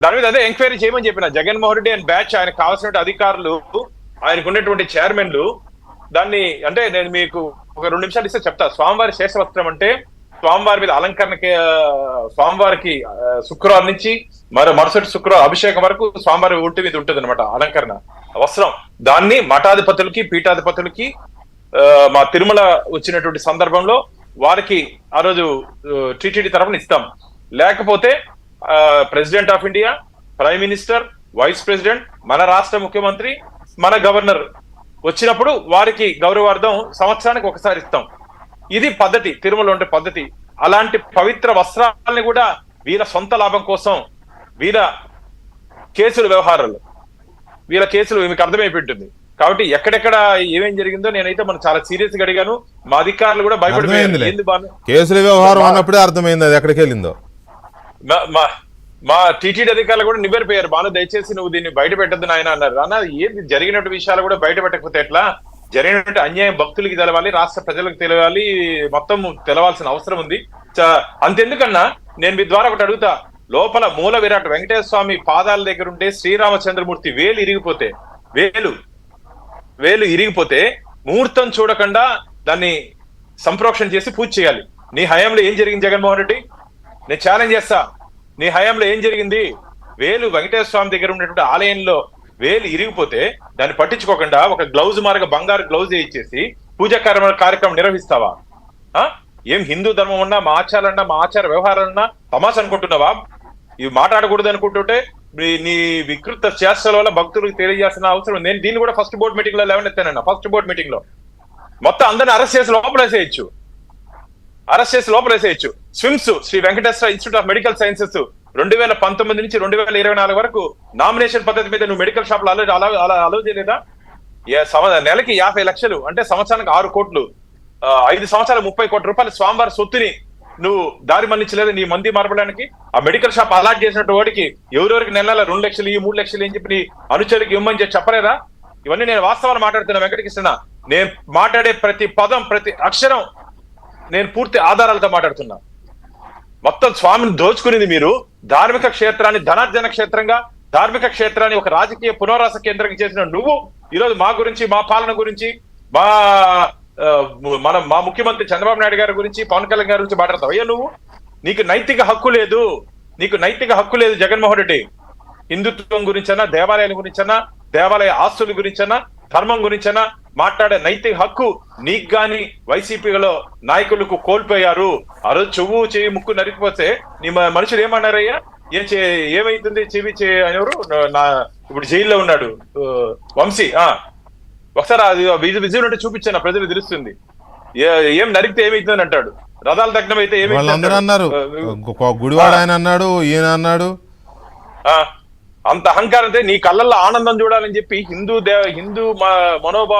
దాని మీద అదే ఎంక్వైరీ చేయమని చెప్పిన జగన్మోహన్ రెడ్డి అండ్ బ్యాచ్ ఆయన కావాల్సిన అధికారులు ఆయనకు ఉన్నటువంటి చైర్మన్లు దాన్ని అంటే నేను మీకు ఒక 2 నిమిషాలు ఇస్తే చెప్తా. స్వామివారి శేషవస్త్రం అంటే స్వామివారి మీద అలంకరణకి స్వామివారికి శుక్రవారం నుంచి మరుసటి శుక్రవారం అభిషేకం వరకు స్వామివారి ఒంటి మీద ఉంటుంది అనమాట అలంకరణ వస్త్రం. దాన్ని మఠాధిపతులకి పీఠాధిపతులకి మా తిరుమల వచ్చినటువంటి సందర్భంలో వారికి ఆ రోజు టీటీడీ తరఫున ఇస్తాం. లేకపోతే president of India, prime minister, vice president, మన రాష్ట్ర ముఖ్యమంత్రి, మన గవర్నర్ వచ్చినప్పుడు వారికి గౌరవార్థం సంవత్సరానికి ఒకసారి ఇస్తాం. ఇది పద్ధతి, తిరుమల ఉండే పద్ధతి. అలాంటి పవిత్ర వస్త్రాలని కూడా వీళ్ళ సొంత లాభం కోసం వీళ్ళ కేసుల వ్యవహారాలు, వీళ్ళ కేసులు మీకు అర్థమైపోయింటుంది. కాబట్టి ఎక్కడెక్కడ ఏమేం జరిగిందో నేనైతే మనం చాలా సీరియస్ గా అడిగాను. మా అధికారులు కూడా భయపడిపోయారు. కేసుల వ్యవహారం అన్నప్పుడే అర్థమైంది అది ఎక్కడికి వెళ్ళిందో. మా టీటీడీ అధికారులు కూడా నివ్వెరపోయారు. బాను దయచేసి నువ్వు దీన్ని బయట పెట్టద్దు నాయన అన్నారు. అన్న ఏది జరిగినట్టు విషయాలు కూడా బయట పెట్టకపోతే ఎట్లా? జరిగినట్టు అన్యాయం భక్తులకి తెలవాలి, రాష్ట్ర ప్రజలకు తెలవాలి, మొత్తం తెలవాల్సిన అవసరం ఉంది. అంతెందుకన్నా నేను మీ ద్వారా ఒకటి అడుగుతా. లోపల మూల విరాట్ వెంకటేశ్వర స్వామి పాదాల దగ్గర ఉంటే శ్రీరామచంద్రమూర్తి వేలు ఇరిగిపోతే ముహూర్తం చూడకుండా దాన్ని సంప్రోక్షణ చేసి పూజ చేయాలి. నీ హయాంలో ఏం జరిగింది జగన్మోహన్ రెడ్డి? నేను ఛాలెంజ్ చేస్తా, నీ హయాంలో ఏం జరిగింది? వేలు వెంకటేశ్వర స్వామి దగ్గర ఉన్నటువంటి ఆలయంలో వేలు ఇరిగిపోతే దాన్ని పట్టించుకోకుండా ఒక గ్లౌజ్ మార్గ బంగారు గ్లౌజ్ ఇచ్చేసి పూజా కార్యక్రమం నిర్వహిస్తావా? ఏం హిందూ ధర్మం ఉన్నా, మా ఆచారాలన్నా, మా ఆచార వ్యవహారాలన్నా తమాష అనుకుంటున్నావా? ఇవి మాట్లాడకూడదు అనుకుంటుంటే నీ వికృత చేష్టల వల్ల భక్తులకు తెలియజేయాల్సిన అవసరం. నేను దీన్ని కూడా ఫస్ట్ బోర్డు మీటింగ్ లో లేవనెత్తానన్న. ఫస్ట్ బోర్డు మీటింగ్ లో మొత్తం అందరిని అరెస్ట్ చేసి లోపలేసేయచ్చు. SVIMS Sri Venkateswara institute of medical sciences 2019 నుంచి 2024 వరకు నామినేషన్ పద్ధతి మీద నువ్వు మెడికల్ షాప్ అలో చేయలేదా? నెలకి 50 లక్షలు అంటే సంవత్సరానికి 6 కోట్లు, 5 సంవత్సరాలు 30 కోట్ల రూపాయలు స్వామివారి సొత్తుని నువ్వు దారి మళ్లించలేదు నీ మంది మార్పడానికి. ఆ మెడికల్ షాప్ అలాట్ చేసినట్టు వాడికి ఎవరెవరికి నెల 2 లక్షలు 3 లక్షలు అని చెప్పి నీ అనుచరులకు ఇవ్వమని చెప్పలేదా? ఇవన్నీ నేను వాస్తవాలు మాట్లాడుతున్నా వెంకటకృష్ణ. నేను మాట్లాడే ప్రతి పదం, ప్రతి అక్షరం నేను పూర్తి ఆధారాలతో మాట్లాడుతున్నా. మొత్తం స్వామిని దోచుకునేది మీరు. ధార్మిక క్షేత్రాన్ని ధనార్జన క్షేత్రంగా, ధార్మిక క్షేత్రాన్ని ఒక రాజకీయ పునరాస కేంద్రంగా చేసిన నువ్వు ఈరోజు మా గురించి, మా పాలన గురించి, మా ముఖ్యమంత్రి చంద్రబాబు నాయుడు గారి గురించి, పవన్ కళ్యాణ్ గారి గురించి మాట్లాడతావు. అయ్యా నువ్వు, నీకు నైతిక హక్కు లేదు జగన్మోహన్ రెడ్డి. హిందుత్వం గురించన్నా, దేవాలయాల గురించన్నా, దేవాలయ ఆస్తుల గురించన్నా, ధర్మం గురించన్నా మాట్లాడే నైతిక హక్కు నీకు గాని వైసీపీలో నాయకులకు కోల్పోయారు. ఆ రోజు చెవు చెవి ముక్కు నరికిపోతే నీ మనుషులు ఏమన్నారయ్యా? ఏమైతుంది? ఎవరు ఇప్పుడు జైల్లో ఉన్నాడు వంశీ. ఒకసారి అది విజయం అంటే చూపించాను, ప్రజలు తెలుస్తుంది. ఏం నరికితే ఏమైతుందని అంటాడు. రథాలు దగ్నం అయితే ఏమైంది అన్నారు, గుడివాడ ఆయన అన్నాడు, ఈయన అన్నాడు. అంత అహంకారం. నీ కళ్ళల్లో ఆనందం చూడాలని చెప్పి హిందూ మనోభావం